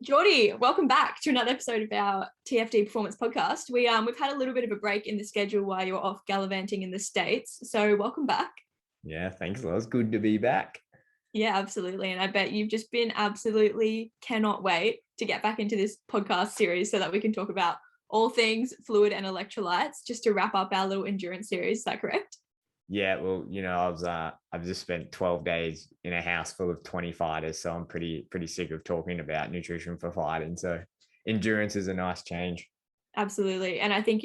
Geordie, welcome back to another episode of our TFD Performance Podcast. We've had a little bit of a break in the schedule while you're off gallivanting in the States, so welcome back. Yeah, thanks, Loz. Good to be back. Yeah, absolutely. And I bet you've just been absolutely cannot wait to get back into this podcast series so that we can talk about all things fluid and electrolytes, just to wrap up our little endurance series. Is that correct? Yeah, well, I've just spent 12 days in a house full of 20 fighters, so I'm pretty sick of talking about nutrition for fighting. So endurance is a nice change. Absolutely. And I think,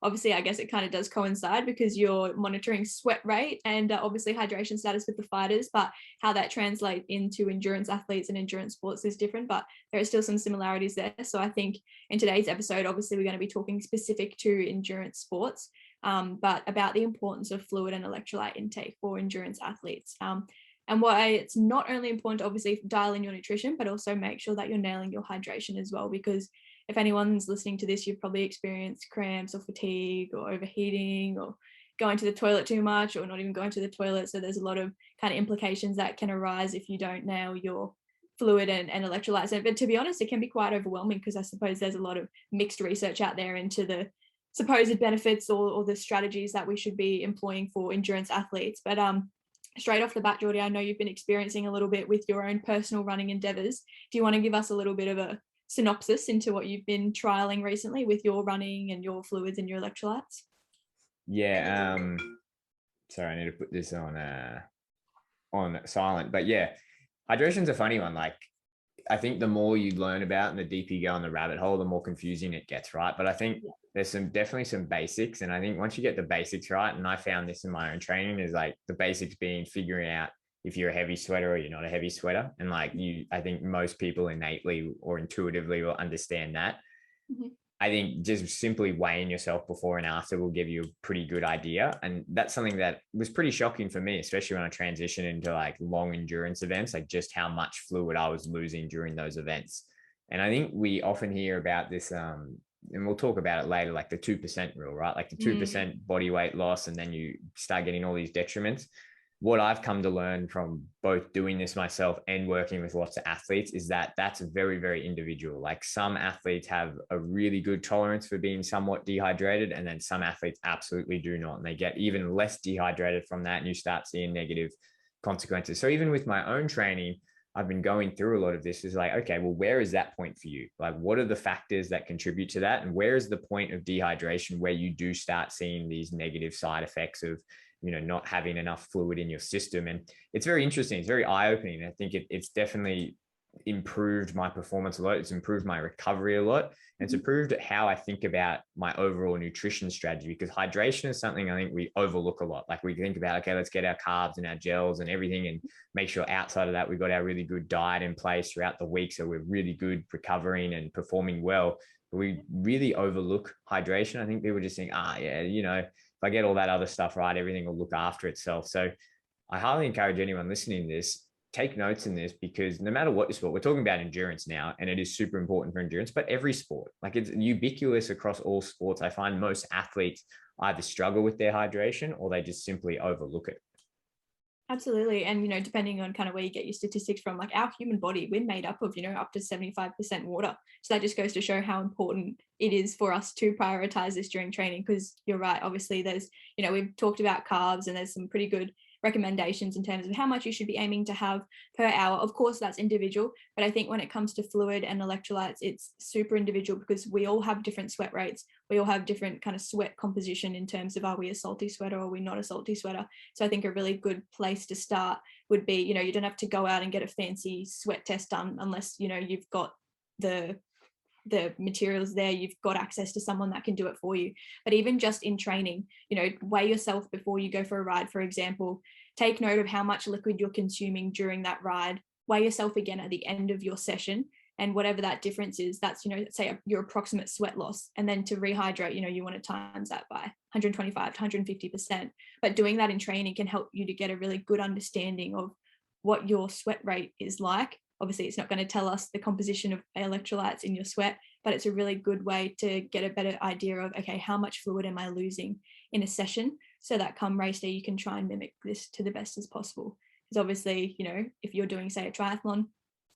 obviously, I guess it kind of does coincide because you're monitoring sweat rate and obviously hydration status with the fighters, but how that translates into endurance athletes and endurance sports is different, but there are still some similarities there. So I think in today's episode, obviously, we're going to be talking specific to endurance sports, but about the importance of fluid and electrolyte intake for endurance athletes. And why it's not only important to obviously dial in your nutrition, but also make sure that you're nailing your hydration as well, because if anyone's listening to this, you've probably experienced cramps or fatigue or overheating or going to the toilet too much or not even going to the toilet. So there's a lot of kind of implications that can arise if you don't nail your fluid and electrolytes. But to be honest, it can be quite overwhelming because I suppose there's a lot of mixed research out there into the supposed benefits or the strategies that we should be employing for endurance athletes. But straight off the bat, Geordie, I know you've been experiencing a little bit with your own personal running endeavors. Do you want to give us a little bit of a synopsis into what you've been trialing recently with your running and your fluids and your electrolytes? Yeah, sorry, I need to put this on silent. But yeah, hydration's a funny one. Like, I think the more you learn about and the deeper you go in the rabbit hole, the more confusing it gets, right? But I think there's definitely some basics. And I think once you get the basics right, and I found this in my own training, is like the basics being figuring out if you're a heavy sweater or you're not a heavy sweater. And like I think most people innately or intuitively will understand that. Mm-hmm. I think just simply weighing yourself before and after will give you a pretty good idea. And that's something that was pretty shocking for me, especially when I transitioned into like long endurance events, like just how much fluid I was losing during those events. And I think we often hear about this, and we'll talk about it later, like the 2% rule, right? Like the 2% body weight loss, and then you start getting all these detriments. What I've come to learn from both doing this myself and working with lots of athletes is that that's very, very individual. Like some athletes have a really good tolerance for being somewhat dehydrated, and then some athletes absolutely do not. And they get even less dehydrated from that, and you start seeing negative consequences. So even with my own training, I've been going through a lot of this is like, okay, well, where is that point for you? Like, what are the factors that contribute to that? And where is the point of dehydration where you do start seeing these negative side effects of not having enough fluid in your system? And it's very interesting. It's very eye-opening. I think it's definitely improved my performance a lot. It's improved my recovery a lot. And it's improved how I think about my overall nutrition strategy, because hydration is something I think we overlook a lot. Like we think about, okay, let's get our carbs and our gels and everything and make sure outside of that, we've got our really good diet in place throughout the week. So we're really good recovering and performing well. But we really overlook hydration. I think people just think, if I get all that other stuff right, everything will look after itself. So I highly encourage anyone listening to this, take notes in this, because no matter what your sport, we're talking about endurance now, and it is super important for endurance, but every sport, like it's ubiquitous across all sports. I find most athletes either struggle with their hydration or they just simply overlook it. Absolutely. And, depending on kind of where you get your statistics from, like our human body, we're made up of, up to 75% water. So that just goes to show how important it is for us to prioritize this during training, because you're right. Obviously, there's, we've talked about carbs, and there's some pretty good recommendations in terms of how much you should be aiming to have per hour. Of course, that's individual, but I think when it comes to fluid and electrolytes, it's super individual because we all have different sweat rates. We all have different kind of sweat composition in terms of, are we a salty sweater or are we not a salty sweater? So I think a really good place to start would be, you don't have to go out and get a fancy sweat test done unless, you've got the materials there, you've got access to someone that can do it for you. But even just in training, weigh yourself before you go for a ride, for example. Take note of how much liquid you're consuming during that ride. Weigh yourself again at the end of your session, and whatever that difference is, that's, say your approximate sweat loss. And then to rehydrate, you want to times that by 125 to 150%. But doing that in training can help you to get a really good understanding of what your sweat rate is like. Obviously, it's not going to tell us the composition of electrolytes in your sweat, but it's a really good way to get a better idea of, okay, how much fluid am I losing in a session, so that come race day, you can try and mimic this to the best as possible. Because obviously, if you're doing, say, a triathlon,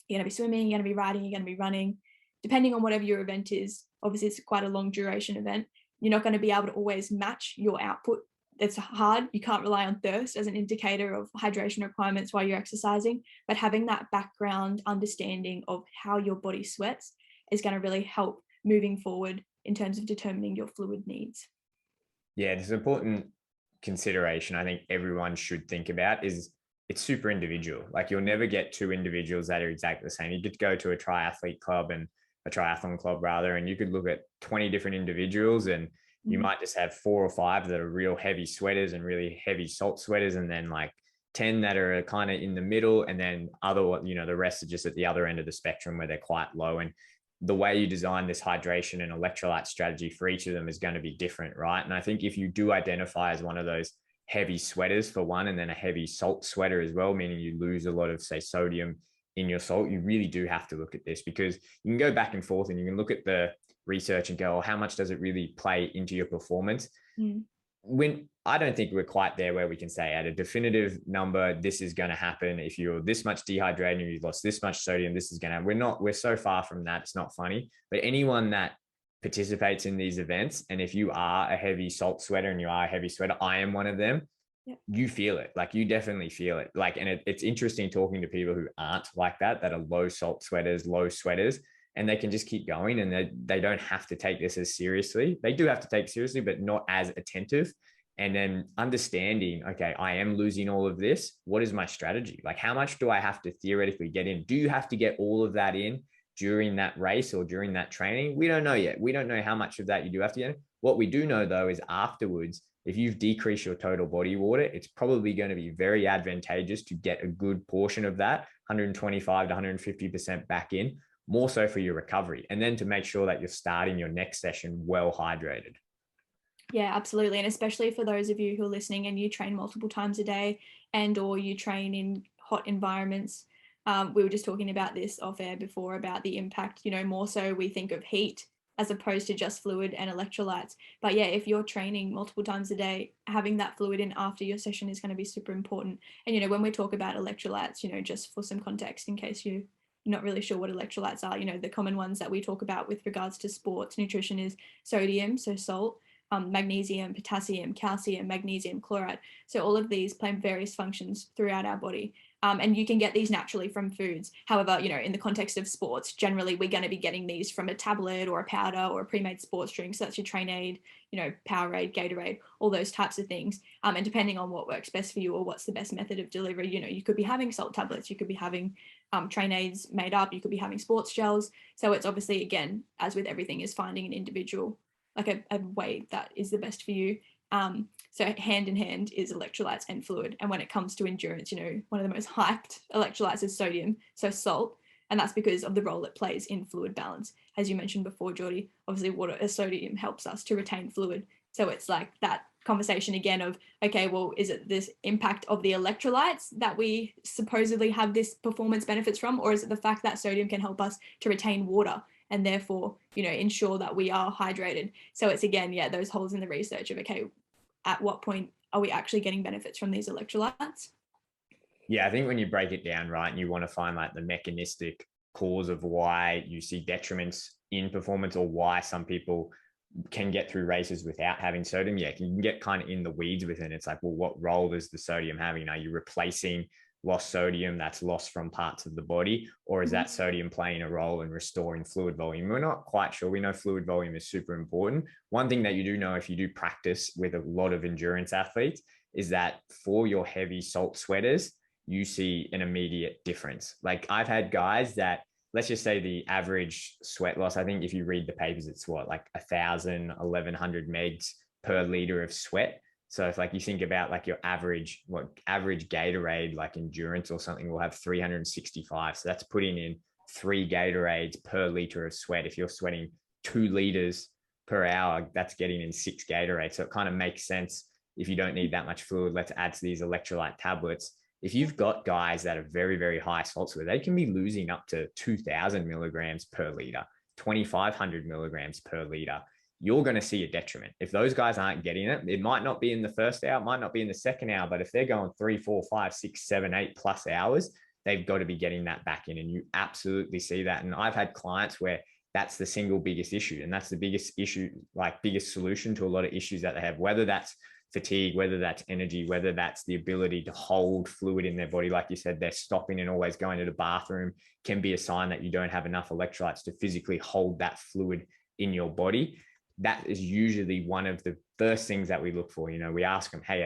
You're going to be swimming, you're going to be riding, you're going to be running. Depending on whatever your event is, obviously it's quite a long duration event. You're not going to be able to always match your output. It's hard. You can't rely on thirst as an indicator of hydration requirements while you're exercising, but having that background understanding of how your body sweats is going to really help moving forward in terms of determining your fluid needs. Yeah, it's an important consideration I think everyone should think about is it's super individual. Like you'll never get two individuals that are exactly the same. You could go to a triathlete club and a triathlon club rather, and you could look at 20 different individuals and you might just have 4 or 5 that are real heavy sweaters and really heavy salt sweaters. And then like 10 that are kind of in the middle. And then the rest are just at the other end of the spectrum where they're quite low. And the way you design this hydration and electrolyte strategy for each of them is going to be different, right? And I think if you do identify as one of those heavy sweaters for one, and then a heavy salt sweater as well, meaning you lose a lot of, say, sodium in your salt, you really do have to look at this, because you can go back and forth and you can look at the research and go, oh, how much does it really play into your performance? When I don't think we're quite there where we can say at a definitive number, this is going to happen. If you're this much dehydrated, you've lost this much sodium, this is going to happen. We're so far from that. It's not funny. But anyone that participates in these events, and if you are a heavy salt sweater and you are a heavy sweater, I am one of them. Yep. You feel it. Like you definitely feel it. Like, and it's interesting talking to people who aren't like that are low salt sweaters, low sweaters, and they can just keep going, and they don't have to take this as seriously. They do have to take it seriously, but not as attentive. And then understanding, okay, I am losing all of this. What is my strategy? Like, how much do I have to theoretically get in? Do you have to get all of that in during that race or during that training? We don't know yet. We don't know how much of that you do have to get in. What we do know, though, is afterwards, if you've decreased your total body water, it's probably going to be very advantageous to get a good portion of that 125 to 150% back in, more so for your recovery, and then to make sure that you're starting your next session well hydrated. Yeah, absolutely. And especially for those of you who are listening and you train multiple times a day and or you train in hot environments. We were just talking about this off air before about the impact, more so we think of heat as opposed to just fluid and electrolytes. But yeah, if you're training multiple times a day, having that fluid in after your session is going to be super important. And, when we talk about electrolytes, just for some context, in case you're not really sure what electrolytes are, the common ones that we talk about with regards to sports nutrition is sodium, so salt, magnesium, potassium, calcium, magnesium, chloride. So all of these play various functions throughout our body. And you can get these naturally from foods. However, in the context of sports, generally we're going to be getting these from a tablet or a powder or a pre-made sports drink. So that's your Train Aid, Powerade, Gatorade, all those types of things. And depending on what works best for you or what's the best method of delivery, you could be having salt tablets, you could be having Train Aids made up, you could be having sports gels. So it's obviously, again, as with everything, is finding an individual, like a way that is the best for you. So hand in hand is electrolytes and fluid. And when it comes to endurance, one of the most hyped electrolytes is sodium, so salt. And that's because of the role it plays in fluid balance. As you mentioned before, Geordie, obviously sodium helps us to retain fluid. So it's like that conversation again of, okay, well, is it this impact of the electrolytes that we supposedly have this performance benefits from, or is it the fact that sodium can help us to retain water and therefore, ensure that we are hydrated? So it's, again, those holes in the research of, okay, at what point are we actually getting benefits from these electrolytes? Yeah, I think when you break it down, right, and you want to find like the mechanistic cause of why you see detriments in performance or why some people can get through races without having sodium, you can get kind of in the weeds with it. It's like, well, what role is the sodium having? Are you replacing lost sodium that's lost from parts of the body, or is that sodium playing a role in restoring fluid volume? We're not quite sure. We know fluid volume is super important. One thing that you do know if you do practice with a lot of endurance athletes is that for your heavy salt sweaters, you see an immediate difference. Like I've had guys that, let's just say the average sweat loss, I think if you read the papers, it's what, like 1,100 megs per liter of sweat. So if like you think about like your average Gatorade, like endurance or something, will have 365. So that's putting in 3 Gatorades per liter of sweat. If you're sweating 2 liters per hour, that's getting in 6 Gatorades. So it kind of makes sense. If you don't need that much fluid, let's add to these electrolyte tablets. If you've got guys that are very, very high salt sweat, they can be losing up to 2,000 milligrams per liter, 2,500 milligrams per liter. You're going to see a detriment. If those guys aren't getting it, it might not be in the first hour, it might not be in the second hour, but if they're going 3, 4, 5, 6, 7, 8 plus hours, they've got to be getting that back in. And you absolutely see that. And I've had clients where that's the single biggest issue. And that's the biggest issue, like biggest solution to a lot of issues that they have, whether that's fatigue, whether that's energy, whether that's the ability to hold fluid in their body. Like you said, they're stopping and always going to the bathroom can be a sign that you don't have enough electrolytes to physically hold that fluid in your body. That is usually one of the first things that we look for. You know, we ask them, hey,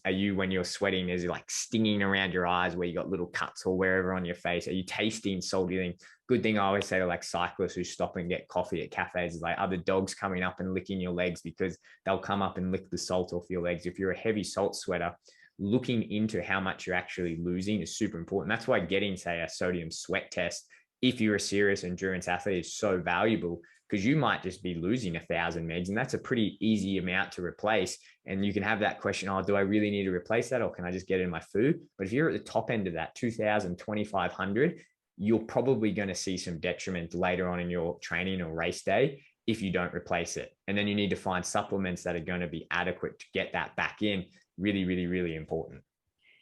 are you when you're sweating, is it like stinging around your eyes where you got little cuts or wherever on your face? Are you tasting salty things? Good thing I always say to like cyclists who stop and get coffee at cafes is like, are the dogs coming up and licking your legs? Because they'll come up and lick the salt off your legs. If you're a heavy salt sweater, looking into how much you're actually losing is super important. That's why getting, say, a sodium sweat test, if you're a serious endurance athlete, is so valuable, because you might just be losing 1,000 megs, and that's a pretty easy amount to replace. And you can have that question, oh, do I really need to replace that, or can I just get it in my food? But if you're at the top end of that, 2,000, 2,500, you're probably going to see some detriment later on in your training or race day if you don't replace it. And then you need to find supplements that are going to be adequate to get that back in. Really, really, really important.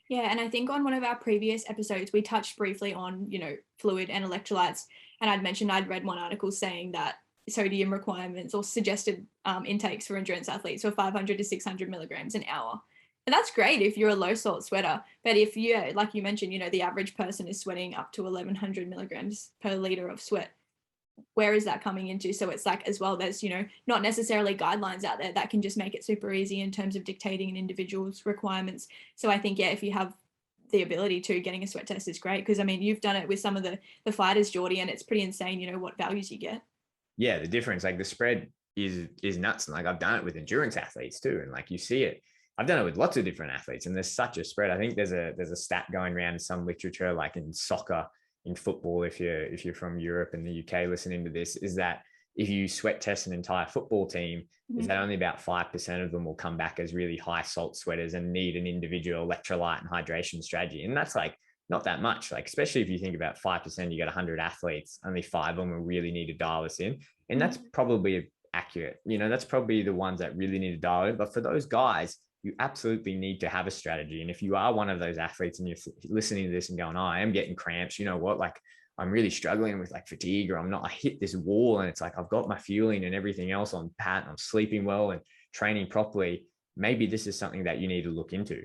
Yeah, and I think on one of our previous episodes, we touched briefly on, fluid and electrolytes. And I'd mentioned I'd read one article saying that sodium requirements or suggested intakes for endurance athletes were 500 to 600 milligrams an hour. And that's great if you're a low salt sweater. But if you, like you mentioned, the average person is sweating up to 1,100 milligrams per liter of sweat, where is that coming into? So it's like, as well, there's, not necessarily guidelines out there that can just make it super easy in terms of dictating an individual's requirements. So I think, if you have the ability to, getting a sweat test is great, because I mean, you've done it with some of the fighters, Geordie, and it's pretty insane, what values you get. Yeah, the difference, like the spread is nuts. And like I've done it with endurance athletes too. And like you see it, I've done it with lots of different athletes, and there's such a spread. I think there's a stat going around in some literature, like in soccer, in football, if you're from Europe and the UK listening to this, is that if you sweat test an entire football team, is that only about 5% of them will come back as really high salt sweaters and need an individual electrolyte and hydration strategy. And that's like not that much, like especially if you think about 5%, you got 100 athletes, only 5 of them will really need to dial this in. And that's probably accurate. That's probably the ones that really need to dial in. But for those guys, you absolutely need to have a strategy. And if you are one of those athletes and you're listening to this and going, oh, I am getting cramps, you know what, like I'm really struggling with like fatigue, or I hit this wall and it's like, I've got my fueling and everything else on pat, and I'm sleeping well and training properly. Maybe this is something that you need to look into.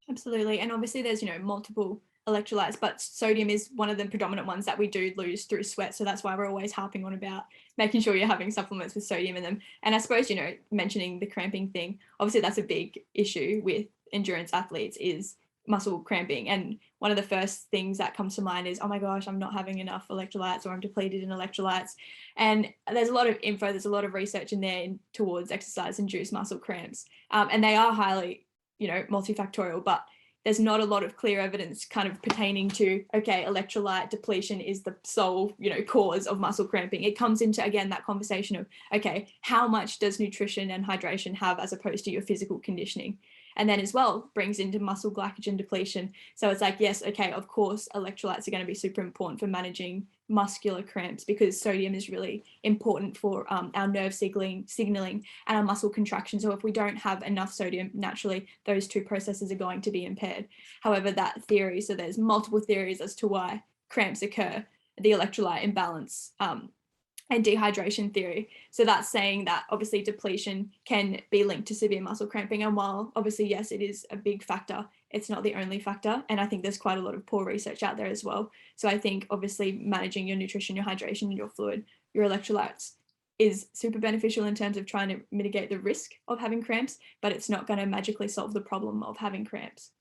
Absolutely. And obviously there's, multiple electrolytes, but sodium is one of the predominant ones that we do lose through sweat. So that's why we're always harping on about making sure you're having supplements with sodium in them. And I suppose, mentioning the cramping thing, obviously that's a big issue with endurance athletes, is muscle cramping. And one of the first things that comes to mind is, oh my gosh, I'm not having enough electrolytes, or I'm depleted in electrolytes. And there's a lot of info, there's a lot of research in there towards exercise-induced muscle cramps. And they are highly, multifactorial, but there's not a lot of clear evidence kind of pertaining to, okay, electrolyte depletion is the sole, cause of muscle cramping. It comes into, again, that conversation of, okay, how much does nutrition and hydration have as opposed to your physical conditioning? And then as well brings into muscle glycogen depletion. So it's like, yes, okay, of course, electrolytes are going to be super important for managing muscular cramps, because sodium is really important for our nerve signaling and our muscle contraction. So if we don't have enough sodium, naturally those two processes are going to be impaired. However, that theory, so there's multiple theories as to why cramps occur, the electrolyte imbalance and dehydration theory. So that's saying that obviously depletion can be linked to severe muscle cramping. And while obviously, yes, it is a big factor, it's not the only factor. And I think there's quite a lot of poor research out there as well. So I think obviously managing your nutrition, your hydration, and your fluid, your electrolytes is super beneficial in terms of trying to mitigate the risk of having cramps, but it's not going to magically solve the problem of having cramps.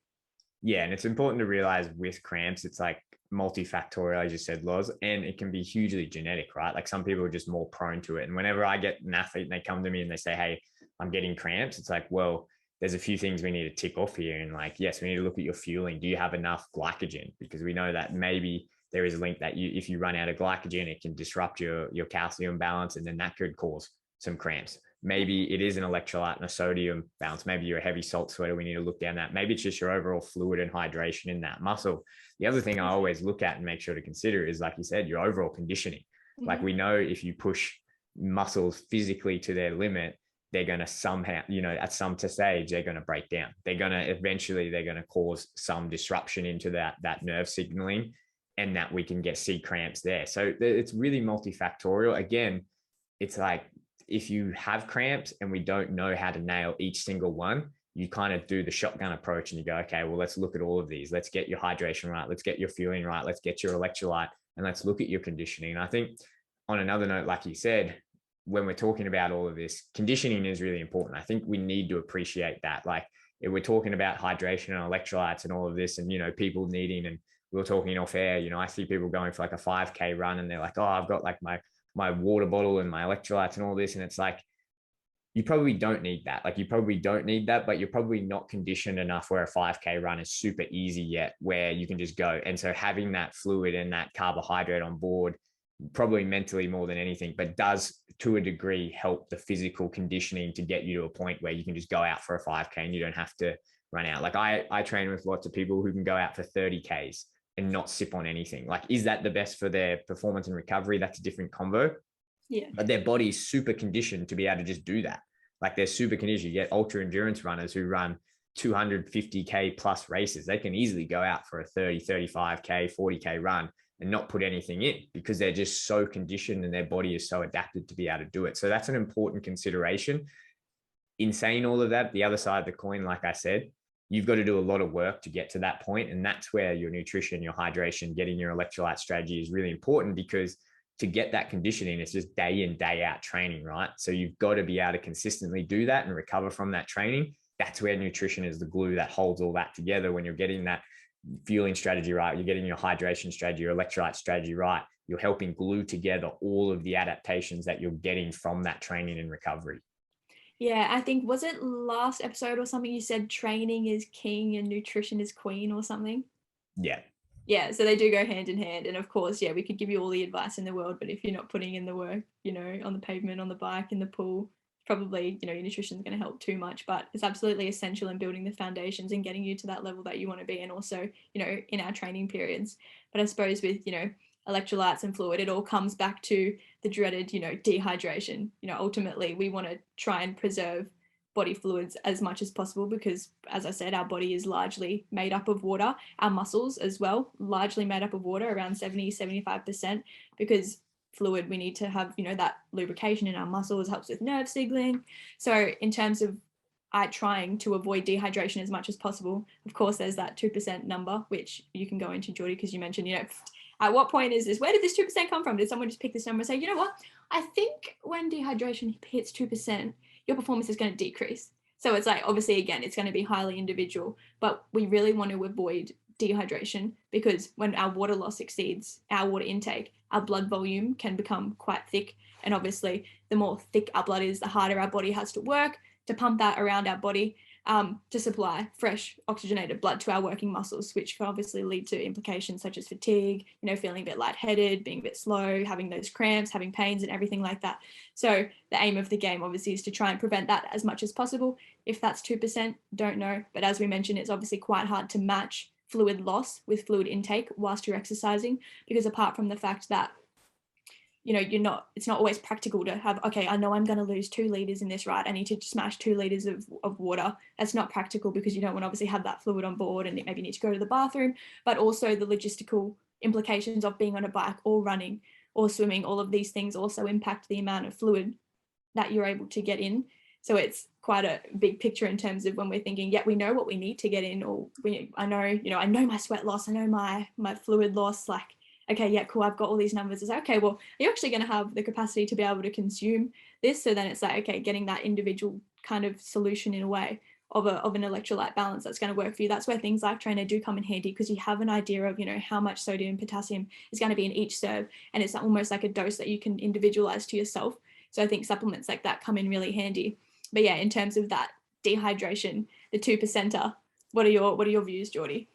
Yeah, and it's important to realize with cramps, it's like multifactorial, as you said, Loz, and it can be hugely genetic, right? Like some people are just more prone to it. And whenever I get an athlete and they come to me and they say, hey, I'm getting cramps, it's like, well, there's a few things we need to tick off here. And like, yes, we need to look at your fueling. Do you have enough glycogen? Because we know that maybe there is a link that if you run out of glycogen, it can disrupt your calcium balance, and then that could cause some cramps. Maybe it is an electrolyte and a sodium balance. Maybe you're a heavy salt sweater. We need to look down that. Maybe it's just your overall fluid and hydration in that muscle. The other thing I always look at and make sure to consider is, like you said, your overall conditioning. Like we know if you push muscles physically to their limit, they're going to somehow, at some stage, they're going to break down. They're going to eventually, they're going to cause some disruption into that nerve signaling, and that we can see cramps there. So it's really multifactorial. Again, it's like, if you have cramps and we don't know how to nail each single one, you kind of do the shotgun approach and you go, okay, well, let's look at all of these. Let's get your hydration right. Let's get your fueling right. Let's get your electrolyte, and let's look at your conditioning. And I think on another note, like you said, when we're talking about all of this, conditioning is really important. I think we need to appreciate that. Like, if we're talking about hydration and electrolytes and all of this, and, people needing, and we were talking off air, I see people going for like a 5K run and they're like, oh, I've got like my water bottle and my electrolytes and all this. And it's like, you probably don't need that. Like, you probably don't need that, but you're probably not conditioned enough where a 5K run is super easy yet, where you can just go. And so having that fluid and that carbohydrate on board, probably mentally more than anything, but does to a degree help the physical conditioning to get you to a point where you can just go out for a 5K and you don't have to run out. Like, I train with lots of people who can go out for 30Ks and not sip on anything. Like, is that the best for their performance and recovery? That's a different convo. Yeah. But their body is super conditioned to be able to just do that. Like, they're super conditioned. You get ultra endurance runners who run 250K plus races. They can easily go out for a 30, 35K, 40K run and not put anything in, because they're just so conditioned and their body is so adapted to be able to do it. So that's an important consideration. In saying all of that, the other side of the coin, like I said, you've got to do a lot of work to get to that point. And that's where your nutrition, your hydration, getting your electrolyte strategy is really important, because to get that conditioning, it's just day in, day out training, right? So you've got to be able to consistently do that and recover from that training. That's where nutrition is the glue that holds all that together. When you're getting that fueling strategy right, you're getting your hydration strategy, your electrolyte strategy right, you're helping glue together all of the adaptations that you're getting from that training and recovery. Yeah, I think, was it last episode or something, you said training is king and nutrition is queen or something? Yeah. Yeah, so they do go hand in hand. And of course, yeah, we could give you all the advice in the world, but if you're not putting in the work, on the pavement, on the bike, in the pool, probably, your nutrition is going to help too much. But it's absolutely essential in building the foundations and getting you to that level that you want to be, and also, in our training periods. But I suppose with, electrolytes and fluid, it all comes back to the dreaded, dehydration. Ultimately, we want to try and preserve body fluids as much as possible, because, as I said, our body is largely made up of water. Our muscles as well, largely made up of water, around 70-75%, because fluid, we need to have, that lubrication in our muscles, helps with nerve signaling. So in terms of trying to avoid dehydration as much as possible, of course, there's that 2% number, which you can go into, Geordie, because you mentioned, at what point is this? Where did this 2% come from? Did someone just pick this number and say, you know what? I think when dehydration hits 2%, your performance is going to decrease. So it's like, obviously, again, it's going to be highly individual, but we really want to avoid dehydration, because when our water loss exceeds our water intake, our blood volume can become quite thick. And obviously, the more thick our blood is, the harder our body has to work to pump that around our body, to supply fresh oxygenated blood to our working muscles, which can obviously lead to implications such as fatigue, feeling a bit lightheaded, being a bit slow, having those cramps, having pains and everything like that. So the aim of the game obviously is to try and prevent that as much as possible. If that's 2%, don't know. But as we mentioned, it's obviously quite hard to match fluid loss with fluid intake whilst you're exercising, because apart from the fact that it's not always practical to have, okay, I know I'm going to lose 2 liters in this, right? I need to smash 2 liters of water. That's not practical, because you don't want to obviously have that fluid on board, and maybe you need to go to the bathroom, but also the logistical implications of being on a bike or running or swimming. All of these things also impact the amount of fluid that you're able to get in. So it's quite a big picture in terms of when we're thinking, yeah, we know what we need to get in, or I know my sweat loss, I know my fluid loss, like, okay, yeah, cool, I've got all these numbers. It's like, okay, well, are you actually going to have the capacity to be able to consume this? So then it's like, okay, getting that individual kind of solution in a way of an electrolyte balance that's going to work for you. That's where things like Trainer do come in handy, because you have an idea of, how much sodium and potassium is going to be in each serve. And it's almost like a dose that you can individualize to yourself. So I think supplements like that come in really handy. But yeah, in terms of that dehydration, the 2%er, what are your views, Geordie?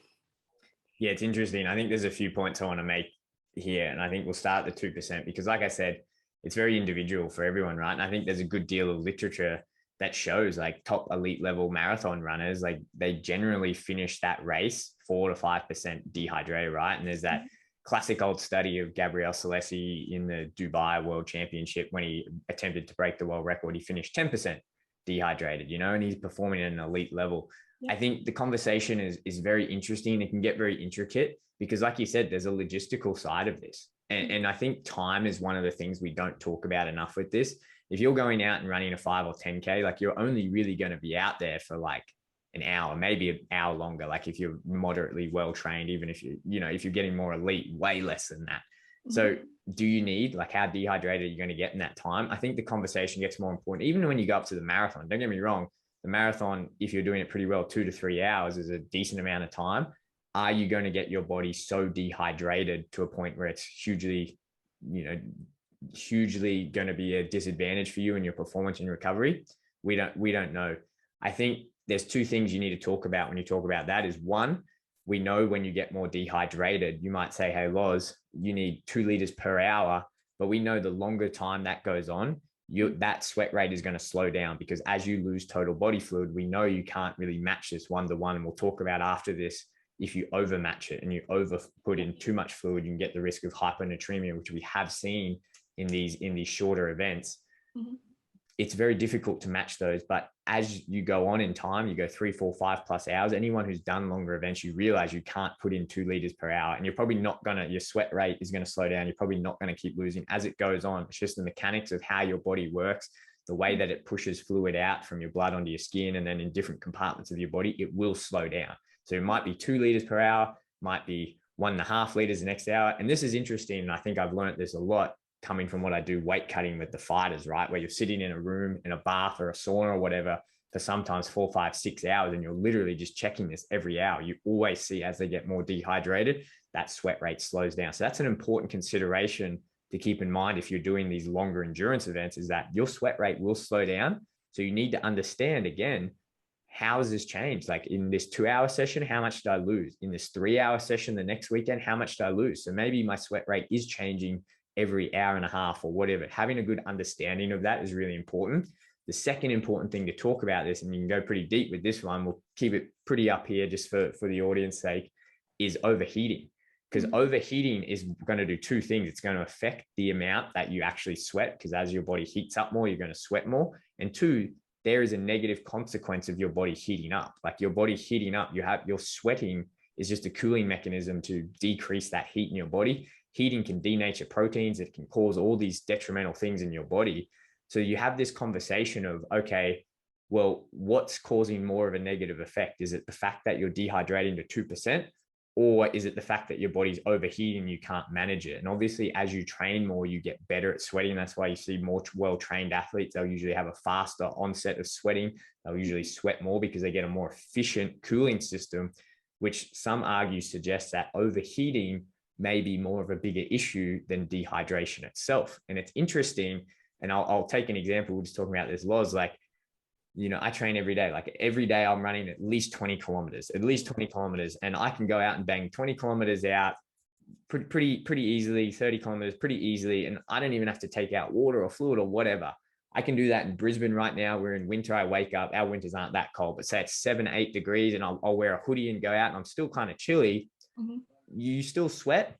Yeah, it's interesting. I think there's a few points I want to make here, and I think we'll start at the 2%, because like I said, it's very individual for everyone, right? And I think there's a good deal of literature that shows, like, top elite level marathon runners, like, they generally finish that race 4 to 5% dehydrated, right? And there's that classic old study of Gabriel Salesi in the Dubai World Championship when he attempted to break the world record. He finished 10%. dehydrated, you know, and he's performing at an elite level. Yeah. I think the conversation is very interesting. It can get very intricate because, like you said, there's a logistical side of this. And I think time is one of the things we don't talk about enough with this. If you're going out and running a 5 or 10K, like you're only really going to be out there for like an hour, maybe an hour longer. Like if you're moderately well trained, even if if you're getting more elite, way less than that. So do you need, like, how dehydrated are you going to get in that time? I think the conversation gets more important, even when you go up to the marathon. Don't get me wrong. The marathon, if you're doing it pretty well, 2 to 3 hours is a decent amount of time. Are you going to get your body so dehydrated to a point where it's hugely going to be a disadvantage for you in your performance and recovery? We don't know. I think there's two things you need to talk about when you talk about that. Is one, we know when you get more dehydrated, you might say, hey, Loz, you need 2 liters per hour. But we know the longer time that goes on, that sweat rate is going to slow down, because as you lose total body fluid, we know you can't really match this 1-to-1. And we'll talk about after this, if you overmatch it and you over put in too much fluid, you can get the risk of hyponatremia, which we have seen in these shorter events. It's very difficult to match those. But as you go on in time, you go 3, 4, 5+ hours. Anyone who's done longer events, you realize you can't put in 2 liters per hour, and you're probably not your sweat rate is going to slow down. You're probably not going to keep losing as it goes on. It's just the mechanics of how your body works, the way that it pushes fluid out from your blood onto your skin, and then in different compartments of your body, it will slow down. So it might be 2 liters per hour, might be 1.5 liters the next hour. And this is interesting. And I think I've learned this a lot coming from what I do weight cutting with the fighters, right? Where you're sitting in a room, in a bath or a sauna or whatever, for sometimes 4, 5, 6 hours, and you're literally just checking this every hour. You always see, as they get more dehydrated, that sweat rate slows down. So that's an important consideration to keep in mind if you're doing these longer endurance events, is that your sweat rate will slow down. So you need to understand, again, how has this changed? Like in this 2-hour session, how much did I lose? In this 3-hour session the next weekend, how much did I lose? So maybe my sweat rate is changing every hour and a half or whatever. Having a good understanding of that is really important. The second important thing to talk about this, and you can go pretty deep with this one, we'll keep it pretty up here just for the audience sake, is overheating. Because overheating is going to do 2 things. It's going to affect the amount that you actually sweat, because as your body heats up more, you're going to sweat more. And 2, there is a negative consequence of your body heating up. Like your body heating up, your sweating is just a cooling mechanism to decrease that heat in your body. Heating can denature proteins. It can cause all these detrimental things in your body. So you have this conversation of, okay, well, what's causing more of a negative effect? Is it the fact that you're dehydrating to 2%? Or is it the fact that your body's overheating, you can't manage it? And obviously, as you train more, you get better at sweating. That's why you see more well-trained athletes. They'll usually have a faster onset of sweating. They'll usually sweat more because they get a more efficient cooling system, which some argue suggests that overheating may be more of a bigger issue than dehydration itself. And it's interesting. And I'll take an example. We're just talking about this, Loz. Like, I train every day. Like every day I'm running at least 20 kilometers, and I can go out and bang 20 kilometers out pretty easily, 30 kilometers pretty easily. And I don't even have to take out water or fluid or whatever. I can do that in Brisbane right now. We're in winter. I wake up, our winters aren't that cold, but say it's 7, 8 degrees, and I'll wear a hoodie and go out, and I'm still kind of chilly. You still sweat,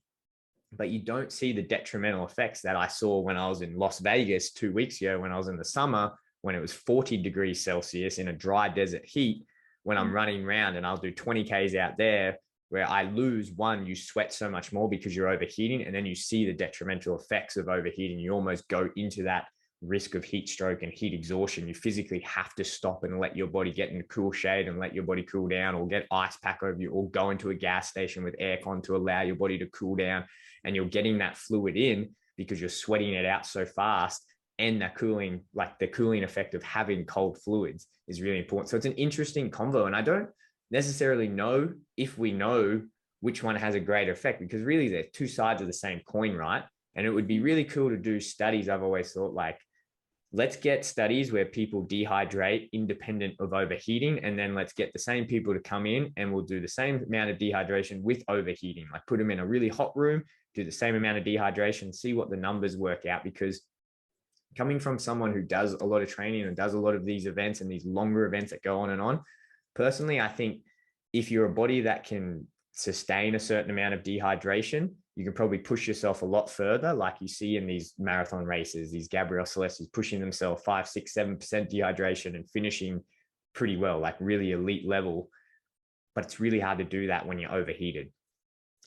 but you don't see the detrimental effects that I saw when I was in Las Vegas 2 weeks ago, when I was in the summer, when it was 40 degrees Celsius in a dry desert heat, when I'm running around, and I'll do 20 Ks out there, where I lose, one, you sweat so much more because you're overheating. And then you see the detrimental effects of overheating. You almost go into that risk of heat stroke and heat exhaustion. You physically have to stop and let your body get in the cool shade and let your body cool down, or get ice pack over you, or go into a gas station with aircon to allow your body to cool down. And you're getting that fluid in because you're sweating it out so fast. And the cooling effect of having cold fluids is really important. So it's an interesting convo. And I don't necessarily know if we know which one has a greater effect, because really they're 2 sides of the same coin, right? And it would be really cool to do studies. I've always thought, like, let's get studies where people dehydrate independent of overheating. And then let's get the same people to come in, and we'll do the same amount of dehydration with overheating. Like put them in a really hot room, do the same amount of dehydration, see what the numbers work out. Because coming from someone who does a lot of training and does a lot of these events and these longer events that go on and on, personally, I think if you're a body that can sustain a certain amount of dehydration, you can probably push yourself a lot further, like you see in these marathon races, these Gabriel Celestis pushing themselves 5, 6, 7% dehydration and finishing pretty well, like really elite level. But it's really hard to do that when you're overheated.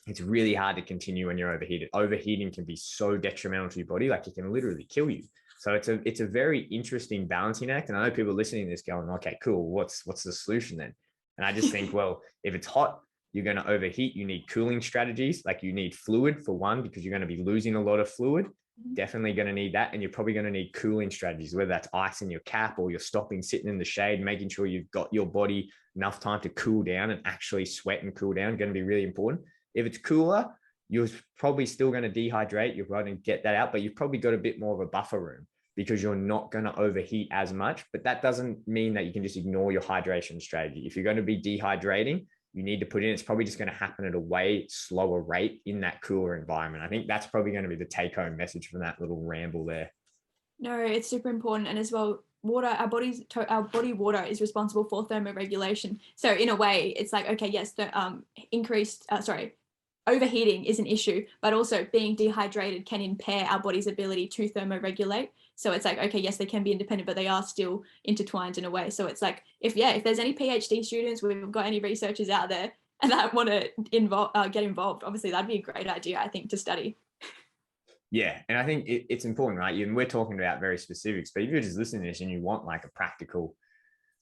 It's really hard to continue when you're overheated. Overheating can be so detrimental to your body, like it can literally kill you. So it's a very interesting balancing act. And I know people listening to this going, okay, cool. What's the solution then? And I just think, well, if it's hot, you're going to overheat. You need cooling strategies. Like you need fluid for one, because you're going to be losing a lot of fluid. Definitely going to need that. And you're probably going to need cooling strategies, whether that's ice in your cap or you're stopping, sitting in the shade, making sure you've got your body enough time to cool down and actually sweat and cool down. Going to be really important. If it's cooler, you're probably still going to dehydrate. You're going to get that out, but you've probably got a bit more of a buffer room because you're not going to overheat as much. But that doesn't mean that you can just ignore your hydration strategy. If you're going to be dehydrating, you need to put in, it's probably just going to happen at a way slower rate in that cooler environment. I think that's probably going to be the take home message from that little ramble there. No, it's super important. And as well, water, our body water is responsible for thermoregulation. So in a way, it's like, okay, yes, the overheating is an issue, but also being dehydrated can impair our body's ability to thermoregulate. So it's like, okay, yes, they can be independent, but they are still intertwined in a way. So it's like, if there's any PhD students, we've got any researchers out there and that want to get involved, obviously that'd be a great idea, I think, to study. Yeah. And I think it's important, right? And we're talking about very specifics, but if you're just listening to this and you want like a practical,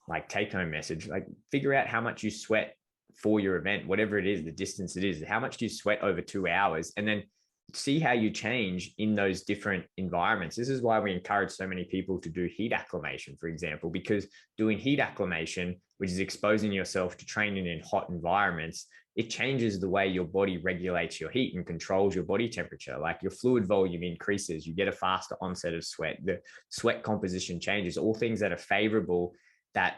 like take home message, like figure out how much you sweat for your event, whatever it is, the distance it is, how much do you sweat over 2 hours, and then see how you change in those different environments. This is why we encourage so many people to do heat acclimation, for example, because doing heat acclimation, which is exposing yourself to training in hot environments, it changes the way your body regulates your heat and controls your body temperature. Like your fluid volume increases, you get a faster onset of sweat, the sweat composition changes, all things that are favorable that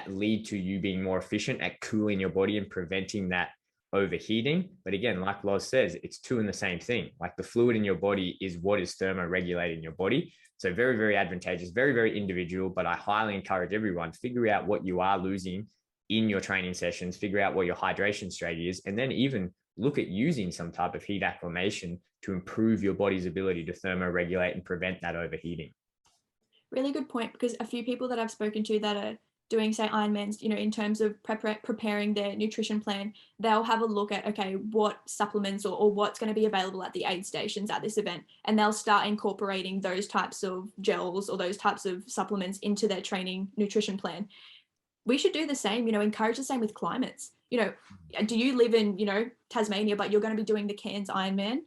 lead to you being more efficient at cooling your body and preventing that overheating. But again, like Loz says, it's two in the same thing. Like the fluid in your body is what is thermoregulating your body. So very, very advantageous, very, very individual, but I highly encourage everyone, figure out what you are losing in your training sessions, figure out what your hydration strategy is, and then even look at using some type of heat acclimation to improve your body's ability to thermoregulate and prevent that overheating. Really good point, because a few people that I've spoken to that are doing, say, Ironmans, in terms of preparing their nutrition plan, they'll have a look at, okay, what supplements or what's going to be available at the aid stations at this event. And they'll start incorporating those types of gels or those types of supplements into their training nutrition plan. We should do the same, encourage the same with climates. Do you live in, Tasmania, but you're going to be doing the Cairns Ironman?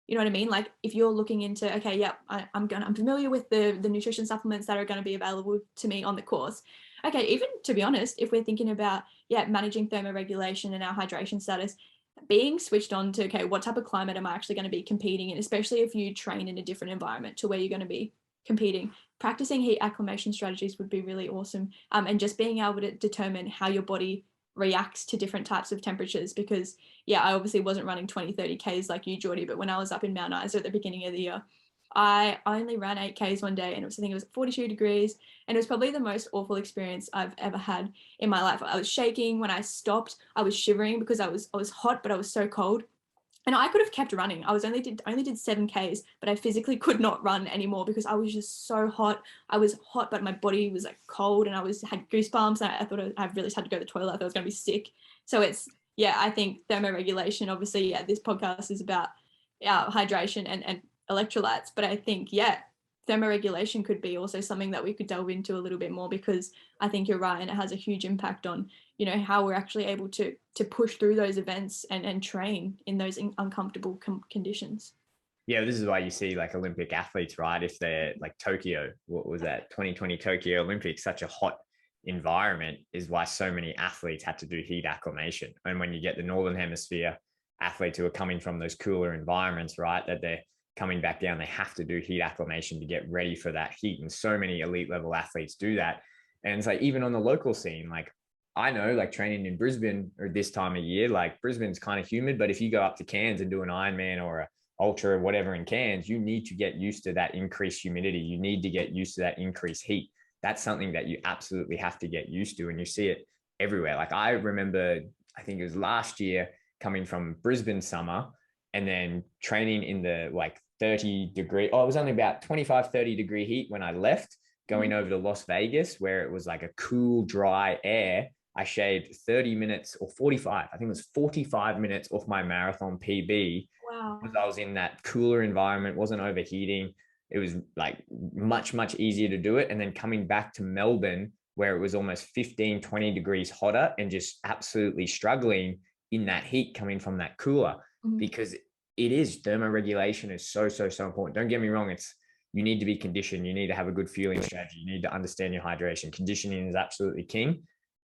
You know what I mean? Like if you're looking into, okay, yeah, I'm familiar with the nutrition supplements that are going to be available to me on the course. Okay, even to be honest, if we're thinking about, managing thermoregulation and our hydration status, being switched on to, okay, what type of climate am I actually going to be competing in, especially if you train in a different environment to where you're going to be competing. Practicing heat acclimation strategies would be really awesome. And just being able to determine how your body reacts to different types of temperatures, because I obviously wasn't running 20-30 Ks like you, Geordie, but when I was up in Mount Isa at the beginning of the year, I only ran 8 Ks one day, and I think it was 42 degrees, and it was probably the most awful experience I've ever had in my life. I was shaking when I stopped. I was shivering because I was hot, but I was so cold. And I could have kept running. I only did 7 Ks, but I physically could not run anymore because I was just so hot. I was hot, but my body was like cold, and I had goosebumps, and I thought I really had to go to the toilet. I thought I was going to be sick. So I think thermoregulation, obviously, this podcast is about hydration and electrolytes, but I think, thermoregulation could be also something that we could delve into a little bit more, because I think you're right, and it has a huge impact on, how we're actually able to push through those events and train in those uncomfortable conditions. Yeah, this is why you see like Olympic athletes, right? If they're like Tokyo, what was that, 2020 Tokyo Olympics, such a hot environment, is why so many athletes had to do heat acclimation. And when you get the Northern Hemisphere athletes who are coming from those cooler environments, right, that they're coming back down, they have to do heat acclimation to get ready for that heat. And so many elite level athletes do that. And it's like, even on the local scene, like I know, like training in Brisbane or this time of year, like Brisbane's kind of humid, but if you go up to Cairns and do an Ironman or a ultra or whatever in Cairns, you need to get used to that increased humidity. You need to get used to that increased heat. That's something that you absolutely have to get used to. And you see it everywhere. Like I remember, I think it was last year, coming from Brisbane summer, and then training in the like 30-degree, oh, it was only about 25, 30-degree heat when I left, going over to Las Vegas, where it was like a cool, dry air. I shaved 30 minutes or 45, I think it was 45 minutes off my marathon PB Wow. because I was in that cooler environment, wasn't overheating. It was like much, much easier to do it. And then coming back to Melbourne, where it was almost 15, 20 degrees hotter and just absolutely struggling in that heat coming from that cooler, because it is, thermoregulation is so, so, so important. Don't get me wrong. You need to be conditioned. You need to have a good fueling strategy. You need to understand your hydration. Conditioning is absolutely king,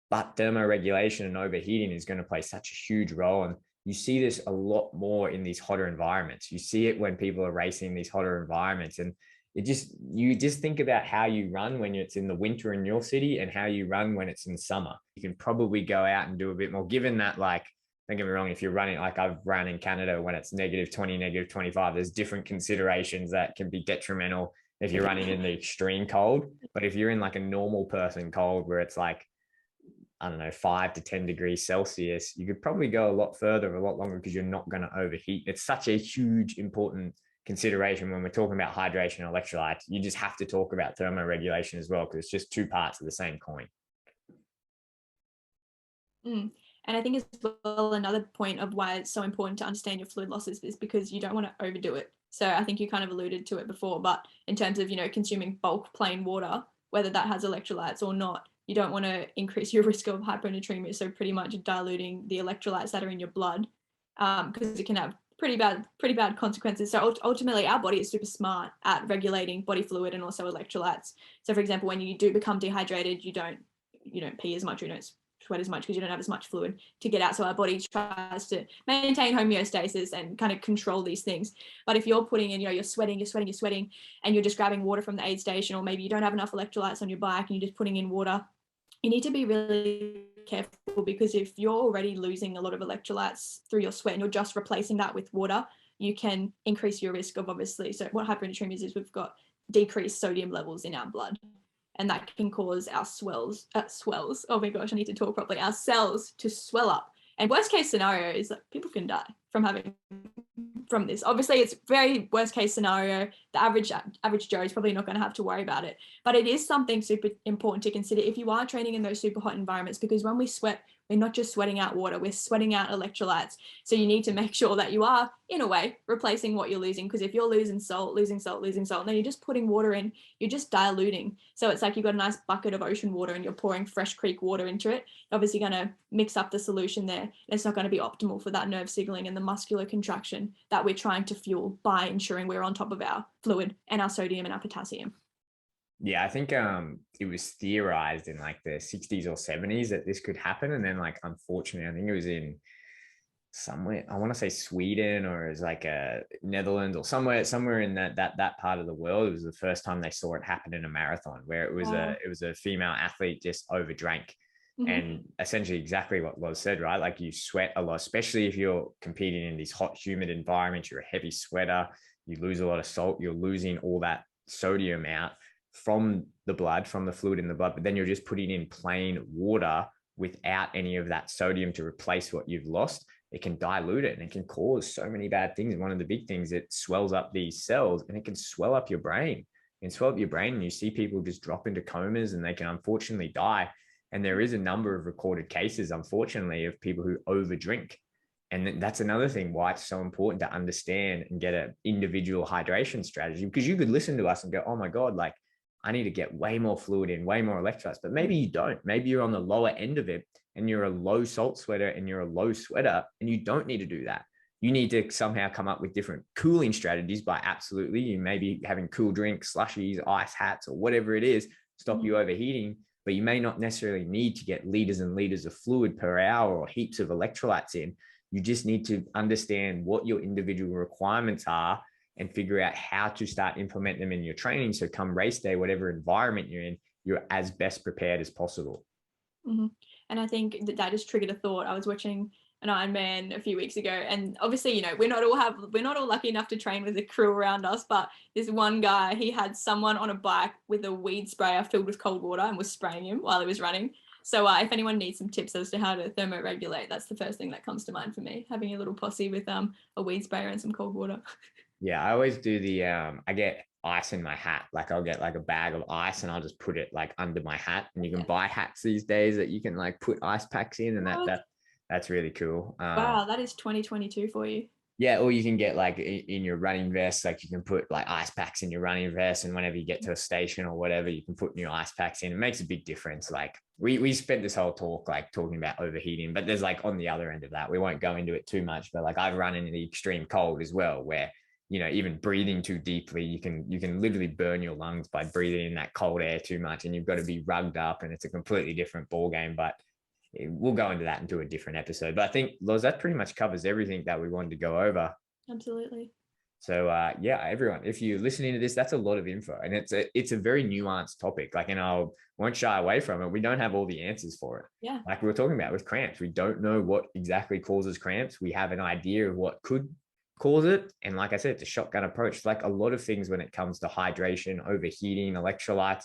but thermoregulation and overheating is going to play such a huge role. And you see this a lot more in these hotter environments. You see it when people are racing in these hotter environments. And you just think about how you run when it's in the winter in your city and how you run when it's in summer. You can probably go out and do a bit more, given that, like, don't get me wrong, if you're running, like I've run in Canada when it's -20, -25, there's different considerations that can be detrimental if you're running in the extreme cold. But if you're in like a normal person cold where it's like, I don't know, 5 to 10 degrees Celsius, you could probably go a lot further, a lot longer, because you're not going to overheat. It's such a huge, important consideration when we're talking about hydration and electrolytes. You just have to talk about thermoregulation as well, because it's just two parts of the same coin. And I think as well, another point of why it's so important to understand your fluid losses is because you don't want to overdo it. So I think you kind of alluded to it before, but in terms of, consuming bulk plain water, whether that has electrolytes or not, you don't want to increase your risk of hyponatremia. So pretty much diluting the electrolytes that are in your blood, because it can have pretty bad consequences. So ultimately, our body is super smart at regulating body fluid and also electrolytes. So for example, when you do become dehydrated, you don't pee as much, or you don't sweat as much because you don't have as much fluid to get out. So our body tries to maintain homeostasis and kind of control these things. But if you're putting in, you're sweating, and you're just grabbing water from the aid station, or maybe you don't have enough electrolytes on your bike and you're just putting in water, you need to be really careful, because if you're already losing a lot of electrolytes through your sweat and you're just replacing that with water, you can increase your risk of, obviously, so what hyponatremia is we've got decreased sodium levels in our blood, and that can cause our swells. Oh my gosh, I need to talk properly. Our cells to swell up. And worst case scenario is that people can die from this. Obviously, it's very worst case scenario. The average Joe is probably not going to have to worry about it. But it is something super important to consider if you are training in those super hot environments, because when we sweat, we're not just sweating out water, we're sweating out electrolytes. So you need to make sure that you are, in a way, replacing what you're losing. Because if you're losing salt, and then you're just putting water in, you're just diluting. So it's like you've got a nice bucket of ocean water and you're pouring fresh creek water into it. You're obviously going to mix up the solution there. It's not going to be optimal for that nerve signaling and the muscular contraction that we're trying to fuel by ensuring we're on top of our fluid and our sodium and our potassium. Yeah, I think it was theorized in like the 60s or 70s that this could happen. And then, like, unfortunately, I think it was in somewhere, I want to say Sweden, or it was like Netherlands, or somewhere in that part of the world. It was the first time they saw it happen in a marathon, where it was a female athlete just overdrank. And essentially exactly what Loz said, right? Like, you sweat a lot, especially if you're competing in these hot, humid environments. You're a heavy sweater, you lose a lot of salt, you're losing all that sodium out from the blood, from the fluid in the blood, but then you're just putting in plain water without any of that sodium to replace what you've lost. It can dilute it and it can cause so many bad things. And one of the big things, it swells up these cells, and it can swell up your brain. It can swell up your brain, and you see people just drop into comas and they can unfortunately die. And there is a number of recorded cases, unfortunately, of people who overdrink. And that's another thing why it's so important to understand and get an individual hydration strategy, because you could listen to us and go, oh my God, like, I need to get way more fluid in, way more electrolytes, but maybe you don't. Maybe you're on the lower end of it and you're a low salt sweater and you're a low sweater, and you don't need to do that. You need to somehow come up with different cooling strategies by absolutely, you may be having cool drinks, slushies, ice hats, or whatever it is, stop you overheating, but you may not necessarily need to get liters and liters of fluid per hour or heaps of electrolytes in. You just need to understand what your individual requirements are and figure out how to start implementing them in your training. So come race day, whatever environment you're in, you're as best prepared as possible. And I think that just triggered a thought. I was watching an Ironman a few weeks ago, and obviously, we're not all lucky enough to train with a crew around us, but this one guy, he had someone on a bike with a weed sprayer filled with cold water and was spraying him while he was running. So if anyone needs some tips as to how to thermoregulate, that's the first thing that comes to mind for me. Having a little posse with a weed sprayer and some cold water. Yeah, I always do the I get ice in my hat. Like I'll get like a bag of ice and I'll just put it like under my hat. And you can buy hats these days that you can like put ice packs in, and that's really cool. Wow, that is 2022 for you. Yeah, or you can get like in your running vest, like you can put like ice packs in your running vest, and whenever you get to a station or whatever, you can put new ice packs in. It makes a big difference. Like we spent this whole talk like talking about overheating, but there's like on the other end of that, we won't go into it too much, but like I've run into the extreme cold as well, where even breathing too deeply, you can literally burn your lungs by breathing in that cold air too much, and you've got to be rugged up, and it's a completely different ball game. But we'll go into that into a different episode. But I think, Loz, that pretty much covers everything that we wanted to go over. Absolutely. So yeah, everyone, if you're listening to this, that's a lot of info, and it's a very nuanced topic. Like, and I won't shy away from it. We don't have all the answers for it. Yeah. Like we were talking about with cramps, we don't know what exactly causes cramps. We have an idea of what could cause it, and like I said, it's a shotgun approach. Like a lot of things when it comes to hydration, overheating, electrolytes,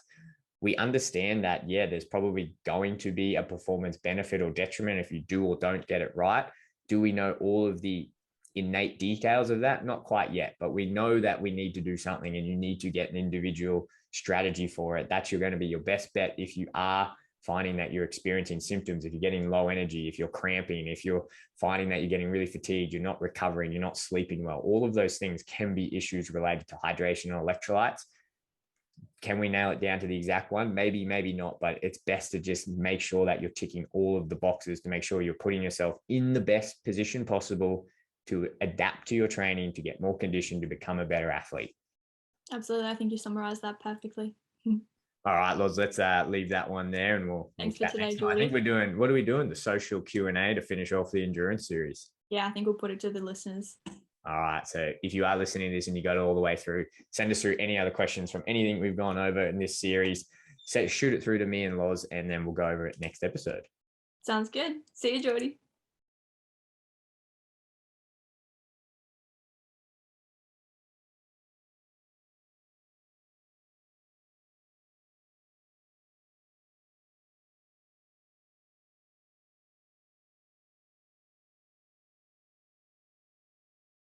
we understand that, yeah, there's probably going to be a performance benefit or detriment if you do or don't get it right. Do we know all of the innate details of that? Not quite yet, but we know that we need to do something, and you need to get an individual strategy for it. That's going to be your best bet if you are finding that you're experiencing symptoms, if you're getting low energy, if you're cramping, if you're finding that you're getting really fatigued, you're not recovering, you're not sleeping well. All of those things can be issues related to hydration and electrolytes. Can we nail it down to the exact one? Maybe, maybe not, but it's best to just make sure that you're ticking all of the boxes to make sure you're putting yourself in the best position possible to adapt to your training, to get more conditioned, to become a better athlete. Absolutely. I think you summarized that perfectly. All right, Loz, let's leave that one there, and Thanks for today, next time. Jordy. I think we're doing, what are we doing? The social Q&A to finish off the endurance series. Yeah, I think we'll put it to the listeners. All right. So if you are listening to this and you got it all the way through, send us through any other questions from anything we've gone over in this series. Shoot it through to me and Loz, and then we'll go over it next episode. Sounds good. See you, Jordy.